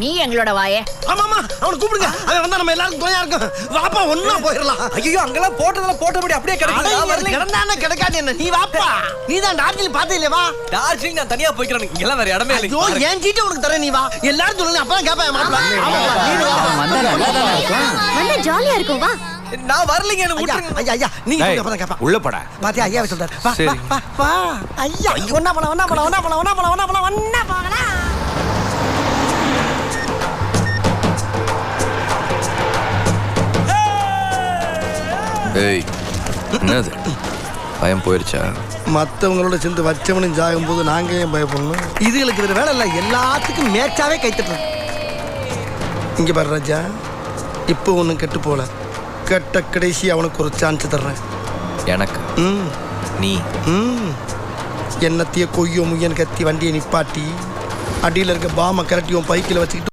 நீ எங்களோட வாயே. ஆமாமா அவனை கூப்பிடுங்க. அவன் வந்தா நம்ம எல்லாரும் துணையா இருக்கும். வாப்பா ஒண்ணா போயிடலாம். ஐயோ அங்கெல்லாம் போட்டபடி அப்படியே கிடைக்குது. கிடந்தானே கிடைக்காது என்ன. நீ வாப்பா. நீ தான் டார்ஜிலிங் பார்த்தே இல்லையா? வா. டார்ஜிலிங் நான் தனியா போய்க்கிறேன். இங்கெல்லாம் வேற இடமே இல்லை. ஐயோ என் சீட்டை உனக்கு தரேன். நீ வா. எல்லாரும் சொல்லுங்க. அப்பதான் கேட்பேன். வந்தா ஜாலியா இருக்கும். வா. நான் வரலங்க. எனக்கு விட்டுருங்க. ஐயா நீ அப்பதான் கேட்பேன். உள்ள போடா. பாத்தியா ஐயா சொல்றாரு. வா வா வா. ஐயா ஒண்ணா போலாம். ஏய் என்னது பயம் போயிருச்சா? மற்றவங்களோட சேர்ந்து வச்சவனும் ஜாகும் போது நாங்க ஏன் பயப்படணும்? இதுகளுக்கு வேற வேலை இல்லை. எல்லாத்துக்கும் மேட்சாவே கைத்தட்டுறோம். இங்க பாரு ராஜா, இப்போ ஒன்றும் கெட்டு போல. கெட்ட கடைசி அவனுக்கு ஒரு சான்ஸ் தர்றேன். எனக்கு நீ என்னத்தைய கொய்யோ முய்யன் கத்தி வண்டியை நிப்பாட்டி அடியில் இருக்க பாமை கரட்டி உன் பைக்கில் வச்சுக்கிட்டு